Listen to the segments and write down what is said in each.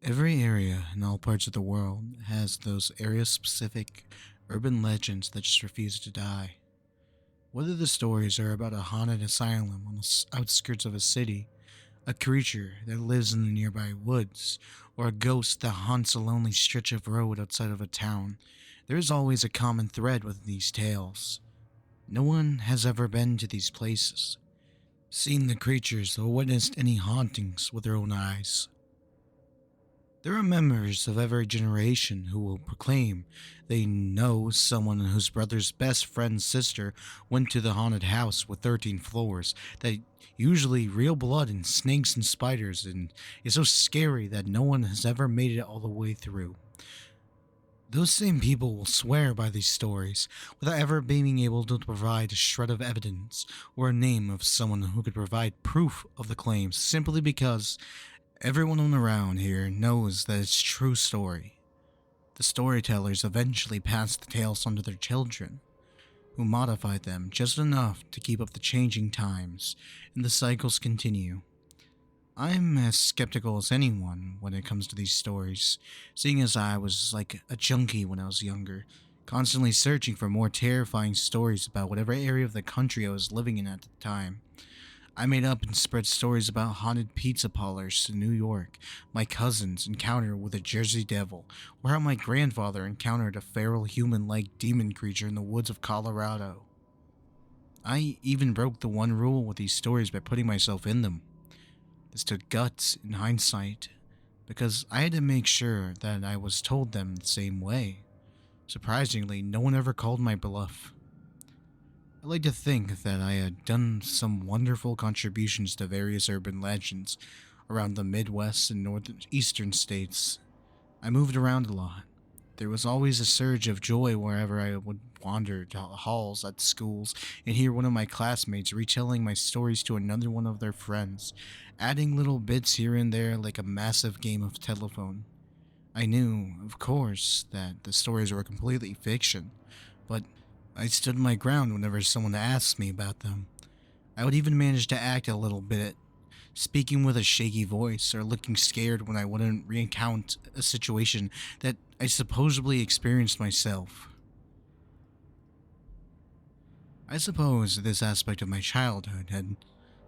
Every area in all parts of the world has those area specific urban legends that just refuse to die. Whether the stories are about a haunted asylum on the outskirts of a city, a creature that lives in the nearby woods, or a ghost that haunts a lonely stretch of road outside of a town, there is always a common thread with these tales. No one has ever been to these places, seen the creatures, or witnessed any hauntings with their own eyes. There are members of every generation who will proclaim they know someone whose brother's best friend's sister went to the haunted house with 13 floors, that usually real blood and snakes and spiders, and is so scary that no one has ever made it all the way through. Those same people will swear by these stories without ever being able to provide a shred of evidence or a name of someone who could provide proof of the claims, simply because everyone around here knows that it's a true story. The storytellers eventually pass the tales on to their children, who modify them just enough to keep up the changing times, and the cycles continue. I'm as skeptical as anyone when it comes to these stories, seeing as I was like a junkie when I was younger, constantly searching for more terrifying stories about whatever area of the country I was living in at the time. I made up and spread stories about haunted pizza parlors in New York, my cousin's encounter with a Jersey Devil, or how my grandfather encountered a feral human-like demon creature in the woods of Colorado. I even broke the one rule with these stories by putting myself in them. This took guts in hindsight, because I had to make sure that I was told them the same way. Surprisingly, no one ever called my bluff. I like to think that I had done some wonderful contributions to various urban legends around the Midwest and Northeastern states. I moved around a lot. There was always a surge of joy wherever I would wander to halls at schools and hear one of my classmates retelling my stories to another one of their friends, adding little bits here and there like a massive game of telephone. I knew, of course, that the stories were completely fiction, but I stood my ground whenever someone asked me about them. I would even manage to act a little bit, speaking with a shaky voice or looking scared when I wouldn't recount a situation that I supposedly experienced myself. I suppose this aspect of my childhood had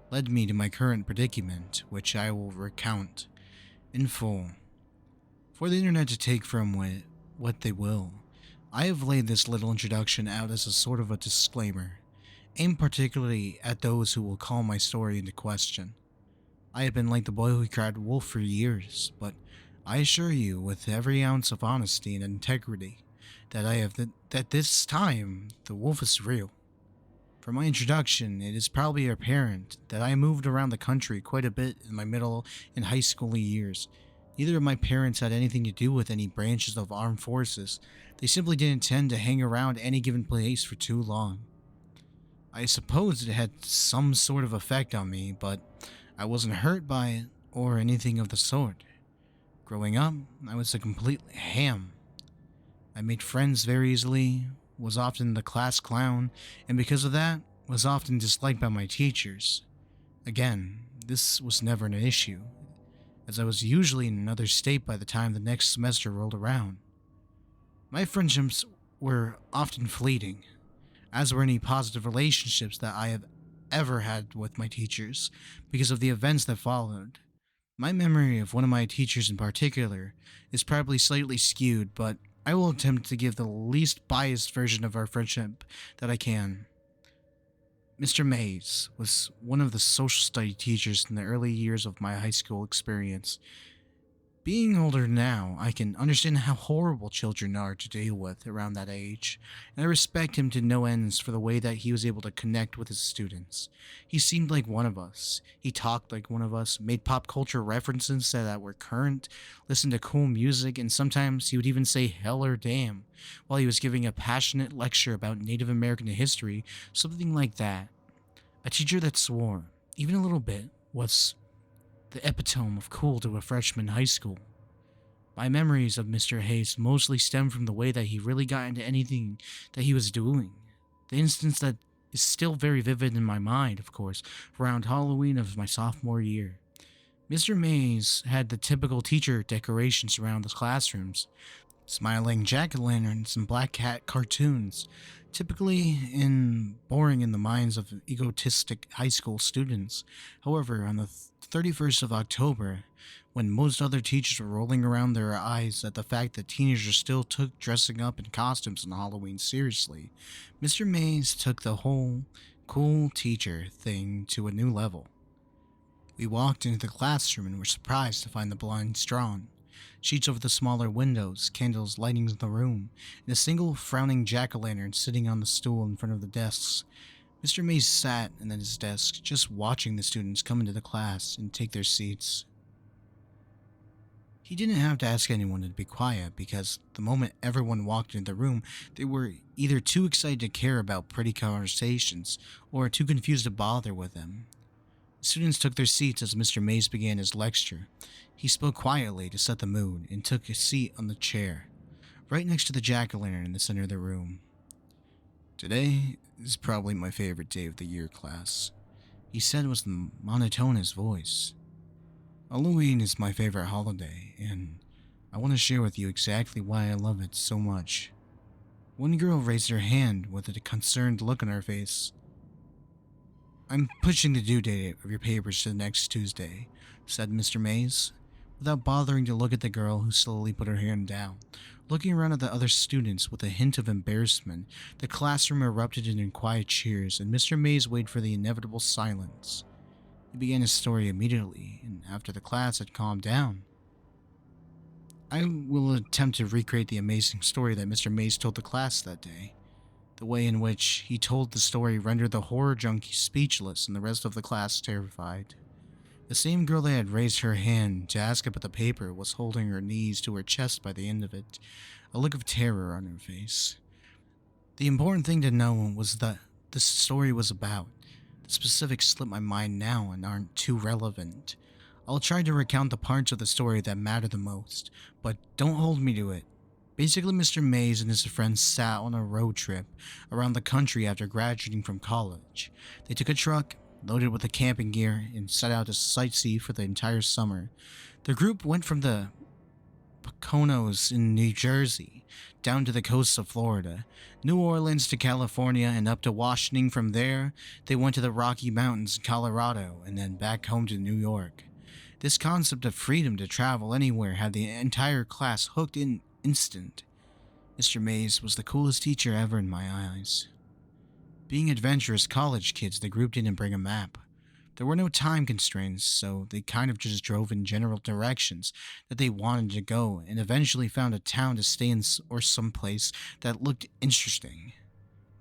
led me to my current predicament, which I will recount in full. For the internet to take from what they will, I have laid this little introduction out as a sort of a disclaimer, aimed particularly at those who will call my story into question. I have been like the boy who cried wolf for years, but I assure you with every ounce of honesty and integrity that this time the wolf is real. For my introduction, it is probably apparent that I moved around the country quite a bit in my middle and high school years. Neither of my parents had anything to do with any branches of armed forces. They simply didn't tend to hang around any given place for too long. I suppose it had some sort of effect on me, but I wasn't hurt by it or anything of the sort. Growing up, I was a complete ham. I made friends very easily, was often the class clown, and because of that, was often disliked by my teachers. Again, this was never an issue, as I was usually in another state by the time the next semester rolled around. My friendships were often fleeting, as were any positive relationships that I have ever had with my teachers, because of the events that followed. My memory of one of my teachers in particular is probably slightly skewed, but I will attempt to give the least biased version of our friendship that I can. Mr. Mays was one of the social study teachers in the early years of my high school experience. Being older now, I can understand how horrible children are to deal with around that age, and I respect him to no ends for the way that he was able to connect with his students. He seemed like one of us. He talked like one of us, made pop culture references that were current, listened to cool music, and sometimes he would even say hell or damn while he was giving a passionate lecture about Native American history, something like that. A teacher that swore, even a little bit, was the epitome of cool to a freshman in high school. My memories of Mr. Hayes mostly stem from the way that he really got into anything that he was doing. The instance that is still very vivid in my mind, of course, around Halloween of my sophomore year. Mr. Mays had the typical teacher decorations around the classrooms, smiling jack-o'-lanterns and black cat cartoons, typically boring in the minds of egotistic high school students. However, on the 31st of October, when most other teachers were rolling around their eyes at the fact that teenagers still took dressing up in costumes on Halloween seriously, Mr. Mays took the whole cool teacher thing to a new level. We walked into the classroom and were surprised to find the blinds drawn, sheets over the smaller windows, candles lighting the room, and a single frowning jack-o'-lantern sitting on the stool in front of the desks. Mr. Mays sat at his desk, just watching the students come into the class and take their seats. He didn't have to ask anyone to be quiet because the moment everyone walked into the room, they were either too excited to care about pretty conversations or too confused to bother with them. The students took their seats as Mr. Mays began his lecture. He spoke quietly to set the mood and took a seat on the chair, right next to the jack-o'-lantern in the center of the room. "Today is probably my favorite day of the year, class," he said with a monotonous voice. "Halloween is my favorite holiday, and I want to share with you exactly why I love it so much." One girl raised her hand with a concerned look on her face. "I'm pushing the due date of your papers to the next Tuesday," said Mr. Mays, without bothering to look at the girl who slowly put her hand down. Looking around at the other students with a hint of embarrassment, the classroom erupted in quiet cheers, and Mr. Mays waited for the inevitable silence. He began his story immediately, and after the class had calmed down, I will attempt to recreate the amazing story that Mr. Mays told the class that day. The way in which he told the story rendered the horror junkie speechless and the rest of the class terrified. The same girl that had raised her hand to ask about the paper was holding her knees to her chest by the end of it, a look of terror on her face. The important thing to know was that the story was about. The specifics slip my mind now and aren't too relevant. I'll try to recount the parts of the story that matter the most, but don't hold me to it. Basically, Mr. Mays and his friends sat on a road trip around the country after graduating from college. They took a truck, loaded with the camping gear, and set out to sightsee for the entire summer. The group went from the Poconos in New Jersey down to the coasts of Florida, New Orleans to California, and up to Washington. From there, they went to the Rocky Mountains in Colorado, and then back home to New York. This concept of freedom to travel anywhere had the entire class hooked in instant. Mr. Mays was the coolest teacher ever in my eyes. Being adventurous college kids, the group didn't bring a map. There were no time constraints, so they kind of just drove in general directions that they wanted to go and eventually found a town to stay in or someplace that looked interesting.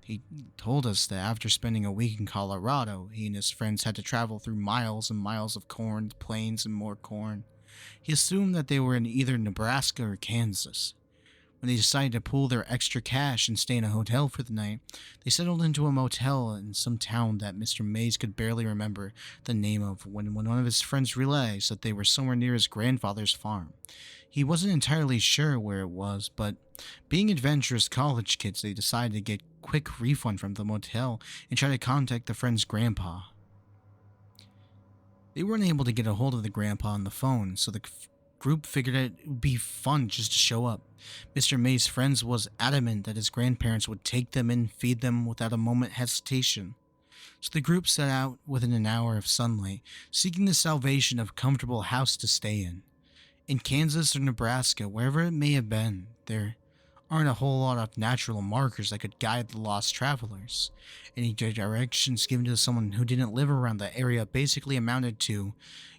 He told us that after spending a week in Colorado, he and his friends had to travel through miles and miles of corn, plains, and more corn. He assumed that they were in either Nebraska or Kansas. When they decided to pool their extra cash and stay in a hotel for the night, they settled into a motel in some town that Mr. Mays could barely remember the name of when one of his friends realized that they were somewhere near his grandfather's farm. He wasn't entirely sure where it was, but being adventurous college kids, they decided to get quick refund from the motel and try to contact the friend's grandpa. They weren't able to get a hold of the grandpa on the phone, so the group figured it would be fun just to show up. Mr. May's friends was adamant that his grandparents would take them in, feed them without a moment hesitation. So the group set out within an hour of sunlight, seeking the salvation of a comfortable house to stay in. In Kansas or Nebraska, wherever it may have been, there aren't a whole lot of natural markers that could guide the lost travelers. Any directions given to someone who didn't live around the area basically amounted to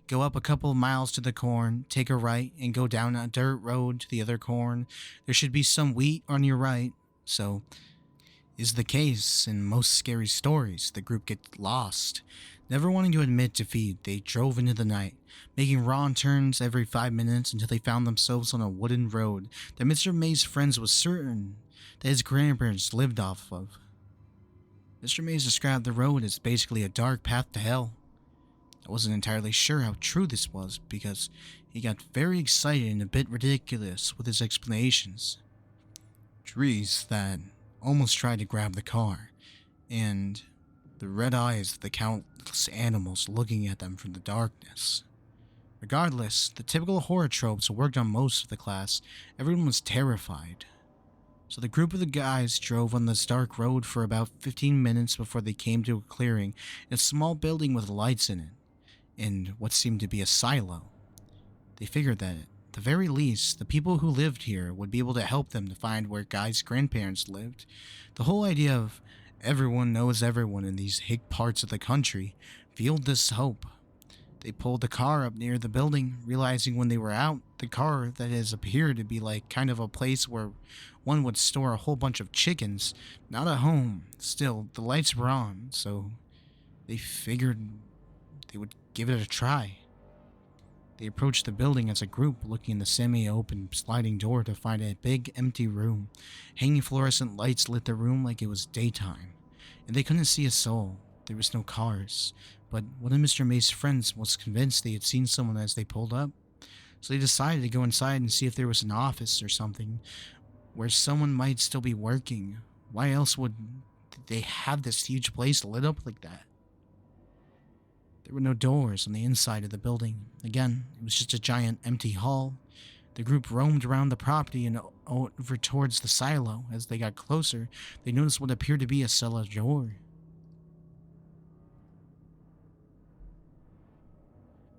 go up a couple of miles to the corn, take a right, and go down a dirt road to the other corn. There should be some wheat on your right. So is the case in most scary stories. The group gets lost. Never wanting to admit defeat, they drove into the night, making wrong turns every 5 minutes until they found themselves on a wooden road that Mr. May's friends was certain that his grandparents lived off of. Mr. Mays described the road as basically a dark path to hell. I wasn't entirely sure how true this was because he got very excited and a bit ridiculous with his explanations. Trees that almost tried to grab the car, and the red eyes of the countless animals looking at them from the darkness. Regardless, the typical horror tropes worked on most of the class. Everyone was terrified. So the group of the guys drove on this dark road for about 15 minutes before they came to a clearing in a small building with lights in it, and what seemed to be a silo. They figured that, at the very least, the people who lived here would be able to help them to find where Guy's grandparents lived. The whole idea of everyone knows everyone in these hick parts of the country fueled this hope. They pulled the car up near the building, realizing when they were out, the car that has appeared to be like kind of a place where one would store a whole bunch of chickens, not a home. Still, the lights were on, so they figured they would give it a try. They approached the building as a group, looking in the semi-open sliding door to find a big empty room. Hanging fluorescent lights lit the room like it was daytime, and they couldn't see a soul. There was no cars, but one of Mr. May's friends was convinced they had seen someone as they pulled up, so they decided to go inside and see if there was an office or something where someone might still be working. Why else would they have this huge place lit up like that? There were no doors on the inside of the building. Again, it was just a giant empty hall. The group roamed around the property and over towards the silo. As they got closer, they noticed what appeared to be a cellar door.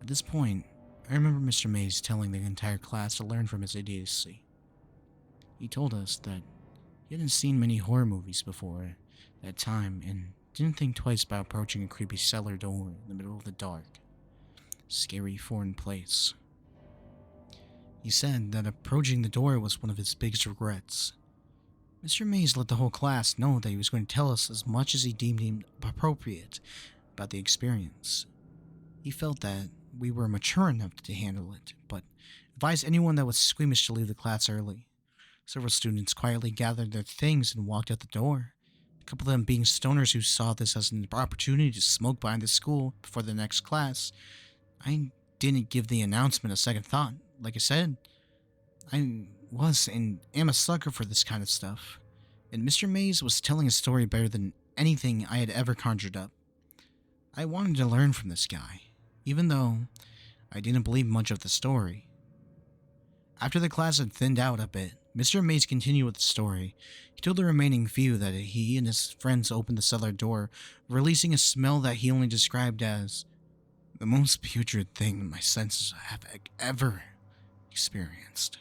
At this point, I remember Mr. Mays telling the entire class to learn from his idiocy. He told us that he hadn't seen many horror movies before that time and didn't think twice about approaching a creepy cellar door in the middle of the dark, scary foreign place. He said that approaching the door was one of his biggest regrets. Mr. Mays let the whole class know that he was going to tell us as much as he deemed appropriate about the experience. He felt that we were mature enough to handle it, but advised anyone that was squeamish to leave the class early. Several students quietly gathered their things and walked out the door. A couple of them being stoners who saw this as an opportunity to smoke behind the school before the next class. I didn't give the announcement a second thought. Like I said, I was and am a sucker for this kind of stuff. And Mr. Mays was telling a story better than anything I had ever conjured up. I wanted to learn from this guy, even though I didn't believe much of the story. After the class had thinned out a bit, Mr. Mays continued with the story. He told the remaining few that he and his friends opened the cellar door, releasing a smell that he only described as the most putrid thing my senses have ever experienced.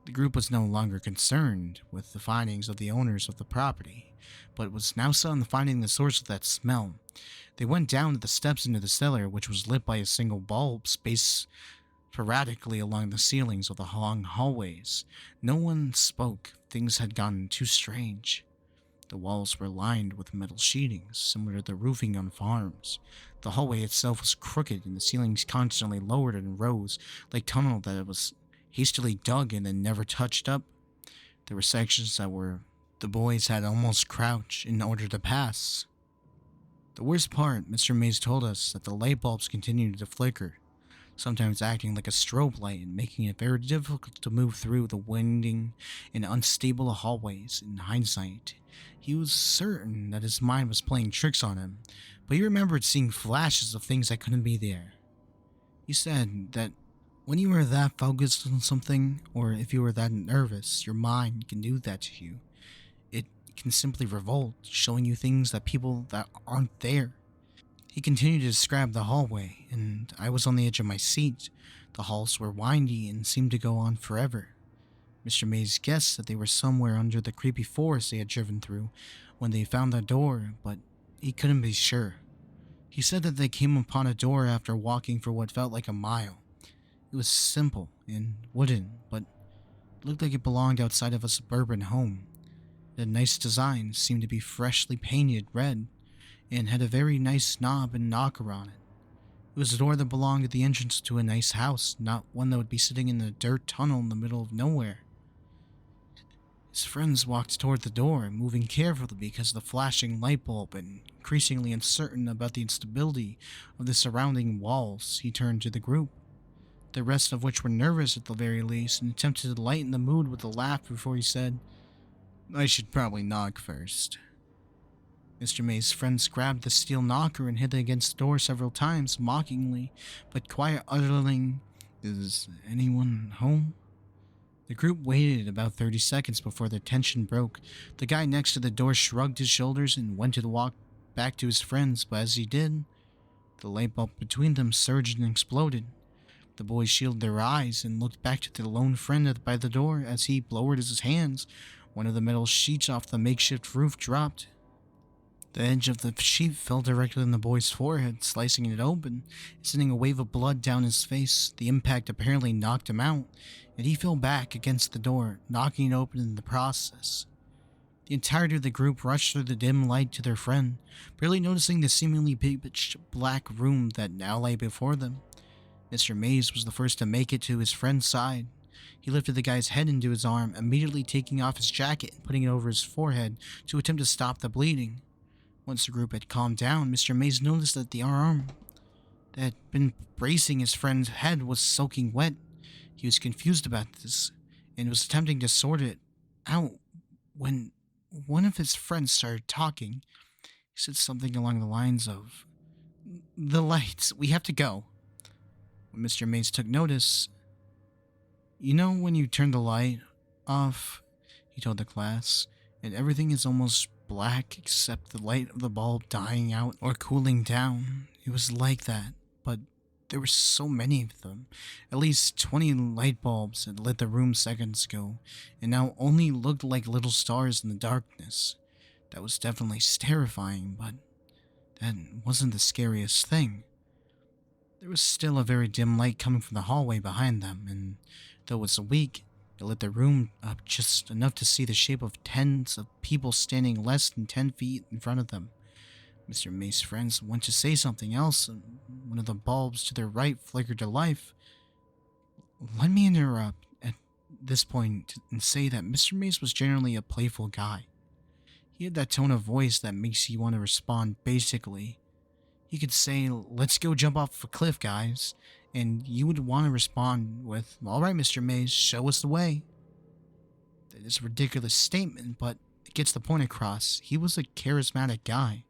The group was no longer concerned with the findings of the owners of the property, but was now set on finding the source of that smell. They went down to the steps into the cellar, which was lit by a single bulb spaced sporadically along the ceilings of the long hallways. No one spoke. Things had gotten too strange. The walls were lined with metal sheetings, similar to the roofing on farms. The hallway itself was crooked, and the ceilings constantly lowered and rose, like tunnel that was hastily dug and then never touched up. There were sections that the boys had almost crouched in order to pass. The worst part, Mr. Mays told us that the light bulbs continued to flicker, sometimes acting like a strobe light and making it very difficult to move through the winding and unstable hallways. In hindsight, he was certain that his mind was playing tricks on him, but he remembered seeing flashes of things that couldn't be there. He said that when you are that focused on something, or if you are that nervous, your mind can do that to you. It can simply revolt, showing you things that people that aren't there. He continued to describe the hallway, and I was on the edge of my seat. The halls were windy and seemed to go on forever. Mr. Mays guessed that they were somewhere under the creepy forest they had driven through when they found the door, but he couldn't be sure. He said that they came upon a door after walking for what felt like a mile. It was simple and wooden, but looked like it belonged outside of a suburban home. It had nice design, seemed to be freshly painted red, and had a very nice knob and knocker on it. It was a door that belonged at the entrance to a nice house, not one that would be sitting in a dirt tunnel in the middle of nowhere. His friends walked toward the door, moving carefully because of the flashing light bulb, and increasingly uncertain about the instability of the surrounding walls. He turned to the group, the rest of which were nervous at the very least, and attempted to lighten the mood with a laugh before he said, "I should probably knock first." Mr. May's friends grabbed the steel knocker and hit it against the door several times, mockingly, but quiet uttering, "Is anyone home?" The group waited about 30 seconds before their tension broke. The guy next to the door shrugged his shoulders and went to walk back to his friends, but as he did, the light bulb between them surged and exploded. The boys shielded their eyes and looked back to their lone friend by the door as he lowered his hands. One of the metal sheets off the makeshift roof dropped. The edge of the sheet fell directly on the boy's forehead, slicing it open, sending a wave of blood down his face. The impact apparently knocked him out, and he fell back against the door, knocking it open in the process. The entirety of the group rushed through the dim light to their friend, barely noticing the seemingly pitch black room that now lay before them. Mr. Mays was the first to make it to his friend's side. He lifted the guy's head into his arm, immediately taking off his jacket and putting it over his forehead to attempt to stop the bleeding. Once the group had calmed down, Mr. Mays noticed that the arm that had been bracing his friend's head was soaking wet. He was confused about this and was attempting to sort it out when one of his friends started talking. He said something along the lines of, "The lights, we have to go." When Mr. Mays took notice, "You know when you turn the light off," he told the class, "and everything is almost black except the light of the bulb dying out or cooling down. It was like that, but there were so many of them. At least 20 light bulbs had lit the room seconds ago, and now only looked like little stars in the darkness. That was definitely terrifying, but that wasn't the scariest thing. There was still a very dim light coming from the hallway behind them, and though it was weak, it lit the room up just enough to see the shape of tens of people standing less than 10 feet in front of them. Mr. May's friends went to say something else, and one of the bulbs to their right flickered to life. Let me interrupt at this point and say that Mr. Mays was generally a playful guy. He had that tone of voice that makes you want to respond basically. He could say, "Let's go jump off a cliff, guys," and you would want to respond with, "All right, Mr. Mays, show us the way." That is a ridiculous statement, but it gets the point across. He was a charismatic guy.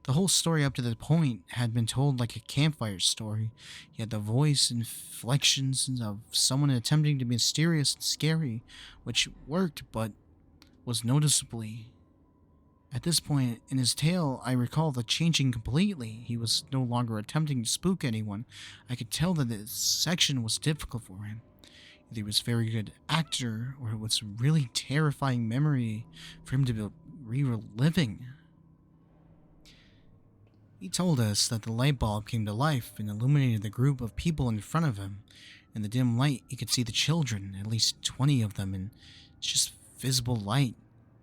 The whole story up to that point had been told like a campfire story. He had the voice and inflections of someone attempting to be mysterious and scary, which worked, but was noticeably. At this point in his tale, I recall the changing completely. He was no longer attempting to spook anyone. I could tell that this section was difficult for him. Either he was a very good actor, or it was a really terrifying memory for him to be reliving. He told us that the light bulb came to life and illuminated the group of people in front of him. In the dim light, he could see the children, at least 20 of them, in just visible light.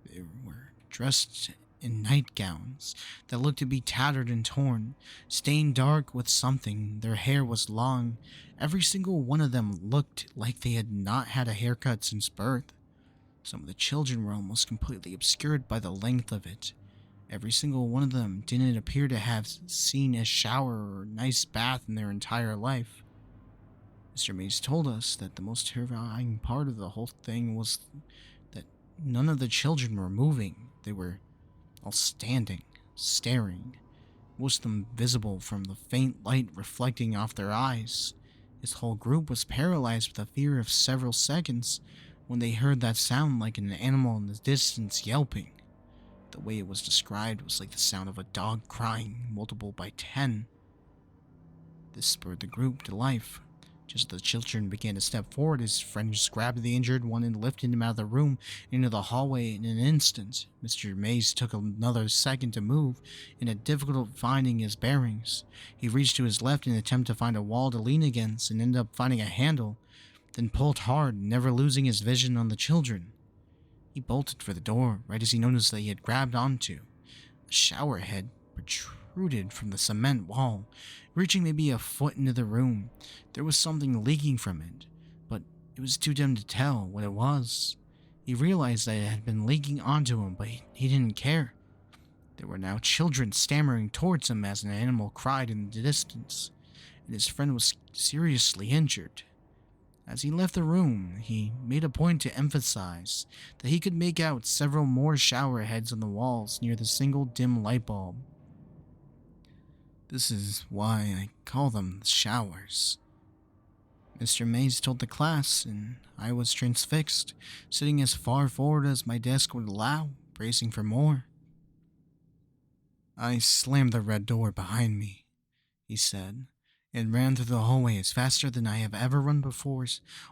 They were dressed in nightgowns that looked to be tattered and torn, stained dark with something. Their hair was long. Every single one of them looked like they had not had a haircut since birth. Some of the children were almost completely obscured by the length of it. Every single one of them didn't appear to have seen a shower or nice bath in their entire life. Mr. Mays told us that the most terrifying part of the whole thing was that none of the children were moving. They were all standing, staring, most of them visible from the faint light reflecting off their eyes. His whole group was paralyzed with the fear of several seconds when they heard that sound like an animal in the distance yelping. The way it was described was like the sound of a dog crying, multiplied by 10. This spurred the group to life. Just as the children began to step forward, his friend just grabbed the injured one and lifted him out of the room into the hallway in an instant. Mr. Mays took another second to move, and had difficulty finding his bearings. He reached to his left in an attempt to find a wall to lean against, and ended up finding a handle, then pulled hard, never losing his vision on the children. He bolted for the door right as he noticed that he had grabbed onto. A shower head protruded from the cement wall, reaching maybe a foot into the room. There was something leaking from it, but it was too dim to tell what it was. He realized that it had been leaking onto him, but he didn't care. There were now children stammering towards him as an animal cried in the distance, and his friend was seriously injured. As he left the room, he made a point to emphasize that he could make out several more shower heads on the walls near the single dim light bulb. This is why I call them showers, Mr. Mays told the class, and I was transfixed, sitting as far forward as my desk would allow, bracing for more. I slammed the red door behind me, he said, and ran through the hallway as faster than I have ever run before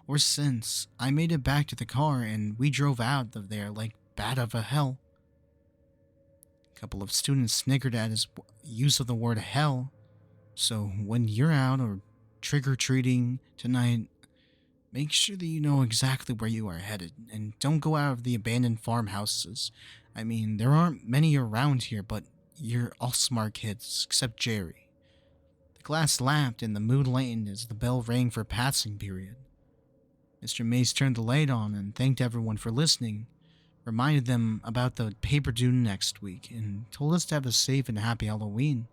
or since. I made it back to the car, and we drove out of there like bat of a hell. A couple of students snickered at his use of the word hell, so when you're out or trick-or-treating tonight, make sure that you know exactly where you are headed, and don't go out of the abandoned farmhouses. I mean, there aren't many around here, but you're all smart kids, except Jerry. The class laughed, and the mood lightened as the bell rang for passing period. Mr. Mays turned the light on and thanked everyone for listening, reminded them about the paper due next week, and told us to have a safe and happy Halloween.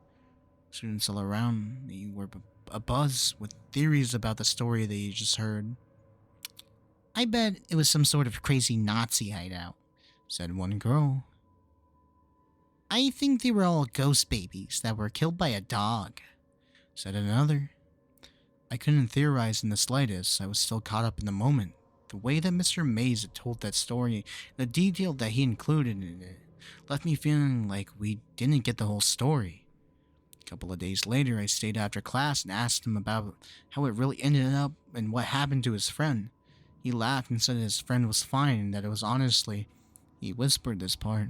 Students all around me were abuzz with theories about the story they just heard. I bet it was some sort of crazy Nazi hideout, said one girl. I think they were all ghost babies that were killed by a dog, said another. I couldn't theorize in the slightest. I was still caught up in the moment. The way that Mr. Mays had told that story, the detail that he included in it, left me feeling like we didn't get the whole story. A couple of days later, I stayed after class and asked him about how it really ended up and what happened to his friend. He laughed and said his friend was fine and that it was honestly, he whispered this part,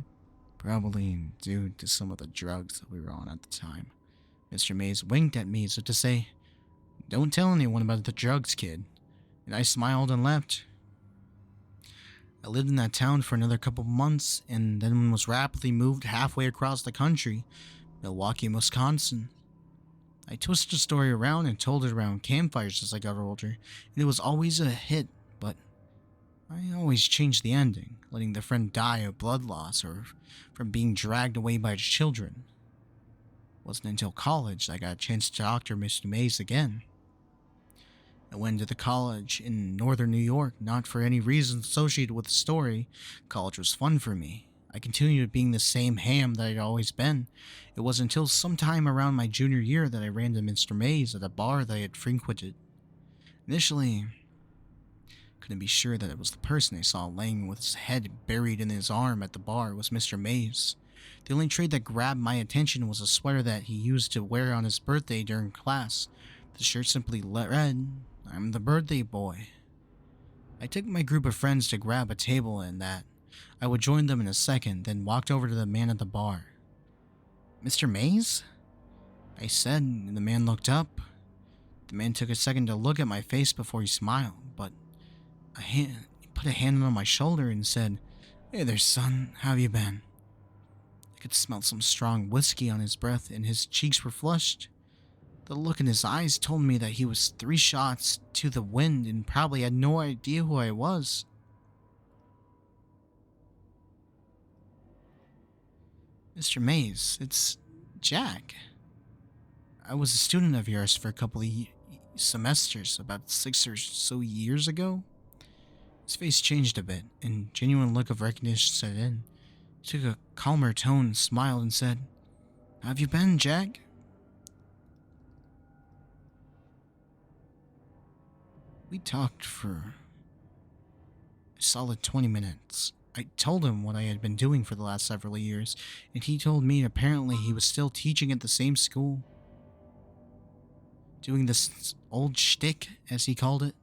probably due to some of the drugs that we were on at the time. Mr. Mays winked at me as if to say, "Don't tell anyone about the drugs, kid," and I smiled and left. I lived in that town for another couple of months and then was rapidly moved halfway across the country, Milwaukee, Wisconsin. I twisted the story around and told it around campfires as I got older, and it was always a hit, but I always changed the ending, letting the friend die of blood loss or from being dragged away by his children. It wasn't until college that I got a chance to talk to Mr. Mays again. I went to the college in northern New York, not for any reason associated with the story. College was fun for me. I continued being the same ham that I'd always been. It was until sometime around my junior year that I ran to Mr. Mays at a bar that I had frequented. Initially, couldn't be sure that it was the person I saw laying with his head buried in his arm at the bar was Mr. Mays. The only trait that grabbed my attention was a sweater that he used to wear on his birthday during class. The shirt simply read, "I'm the birthday boy." I took my group of friends to grab a table and that I would join them in a second, then walked over to the man at the bar. "Mr. Mays?" I said, and the man looked up. The man took a second to look at my face before he smiled, but he put a hand on my shoulder and said, "Hey there, son, how have you been?" I could smell some strong whiskey on his breath, and his cheeks were flushed. The look in his eyes told me that he was 3 shots to the wind and probably had no idea who I was. "Mr. Mays, it's Jack. I was a student of yours for a couple of semesters, about 6 or so years ago." His face changed a bit, and a genuine look of recognition set in. He took a calmer tone, smiled, and said, "How have you been, Jack?" We talked for a solid 20 minutes. I told him what I had been doing for the last several years, and he told me apparently he was still teaching at the same school. Doing this old shtick, as he called it.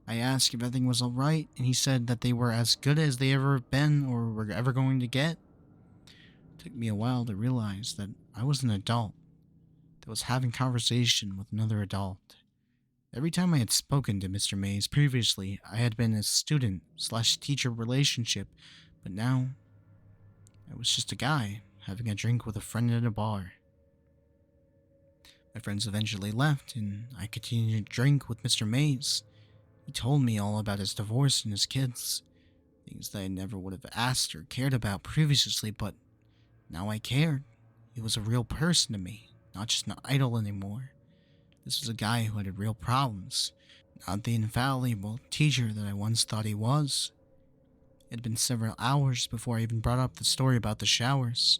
I asked if everything was alright, and he said that they were as good as they ever been or were ever going to get. It took me a while to realize that I was an adult that was having conversation with another adult. Every time I had spoken to Mr. Mays previously, I had been a student/teacher relationship, but now I was just a guy having a drink with a friend at a bar. My friends eventually left, and I continued to drink with Mr. Mays. He told me all about his divorce and his kids, things that I never would have asked or cared about previously, but now I cared. He was a real person to me, not just an idol anymore. This was a guy who had real problems. Not the infallible teacher that I once thought he was. It had been several hours before I even brought up the story about the showers.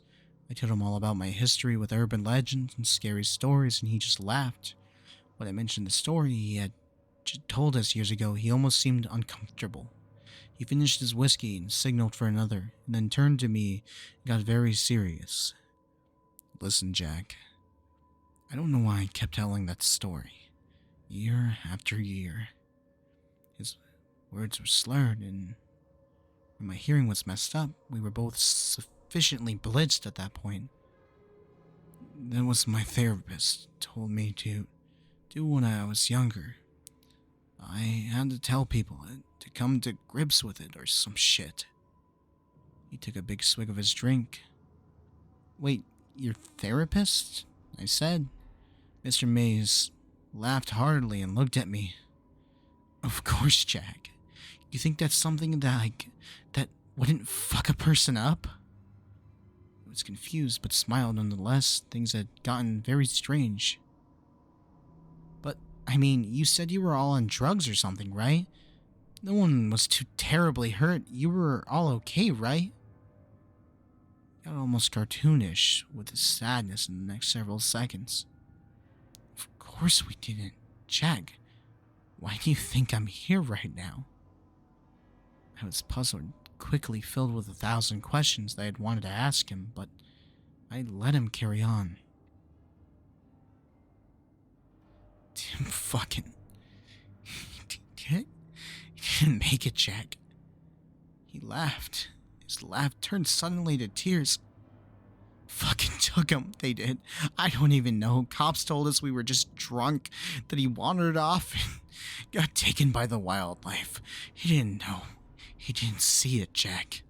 I told him all about my history with urban legends and scary stories, and he just laughed. When I mentioned the story he had told us years ago, he almost seemed uncomfortable. He finished his whiskey and signaled for another, and then turned to me and got very serious. Listen, Jack, I don't know why I kept telling that story, year after year. His words were slurred, and when my hearing was messed up, we were both sufficiently blitzed at that point. That was my therapist told me to do when I was younger. I had to tell people it, to come to grips with it or some shit. He took a big swig of his drink. Wait, your therapist? I said. Mr. Mays laughed heartily and looked at me. Of course, Jack. You think that's something that wouldn't fuck a person up? I was confused but smiled nonetheless. Things had gotten very strange. But, I mean, you said you were all on drugs or something, right? No one was too terribly hurt. You were all okay, right? Got almost cartoonish with his sadness in the next several seconds. Of course we didn't. Jack, why do you think I'm here right now? I was puzzled, quickly filled with 1,000 questions that I had wanted to ask him, but I let him carry on. Tim fucking... He didn't make it, Jack. He laughed. His laugh turned suddenly to tears. Fucking took him, they did. I don't even know. Cops told us we were just drunk, that he wandered off and got taken by the wildlife. He didn't know. He didn't see it, Jack.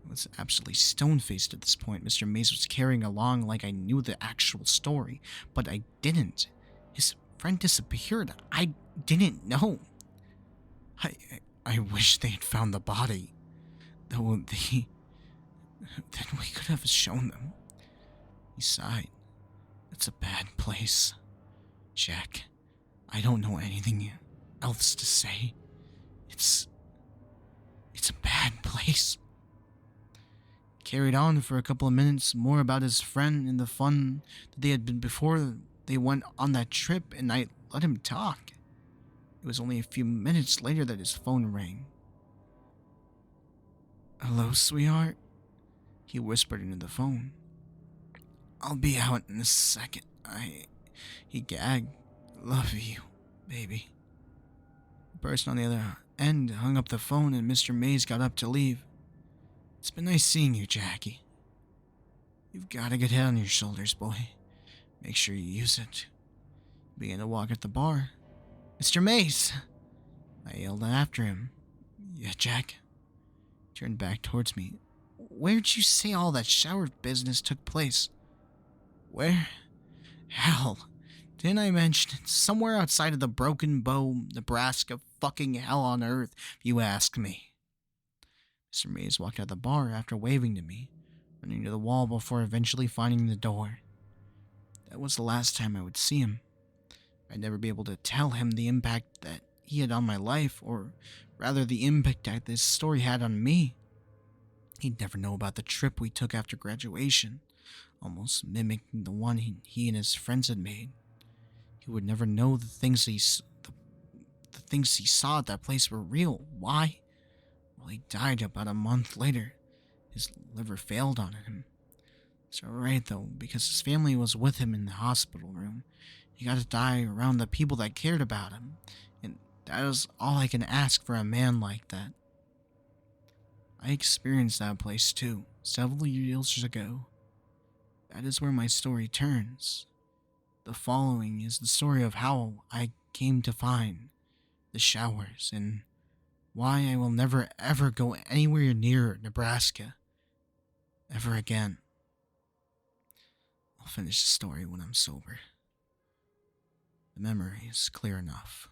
I was absolutely stone-faced at this point. Mr. Mays was carrying along like I knew the actual story, but I didn't. His friend disappeared. I didn't know. I wish they had found the body. Though then we could have shown them. He sighed. It's a bad place. Jack, I don't know anything else to say. It's a bad place. Carried on for a couple of minutes more about his friend and the fun that they had been before they went on that trip, and I let him talk. It was only a few minutes later that his phone rang. Hello, sweetheart? He whispered into the phone. I'll be out in a second. He gagged. Love you, baby. The person on the other end hung up the phone and Mr. Mays got up to leave. It's been nice seeing you, Jackie. You've got a good head on your shoulders, boy. Make sure you use it. He began to walk at the bar. Mr. Mays! I yelled after him. Yeah, Jack? He turned back towards me. Where'd you say all that shower business took place? Where? Hell. Didn't I mention it? Somewhere outside of the Broken Bow, Nebraska, fucking hell on earth, if you ask me. Mr. Mays walked out the bar after waving to me, running to the wall before eventually finding the door. That was the last time I would see him. I'd never be able to tell him the impact that he had on my life, or rather the impact that this story had on me. He'd never know about the trip we took after graduation, almost mimicking the one he and his friends had made. He would never know the things he saw at that place were real. Why? Well, he died about a month later. His liver failed on him. It's alright though, because his family was with him in the hospital room. He got to die around the people that cared about him, and that is all I can ask for a man like that. I experienced that place too, several years ago. That is where my story turns. The following is the story of how I came to find the showers and why I will never ever go anywhere near Nebraska ever again. I'll finish the story when I'm sober. The memory is clear enough.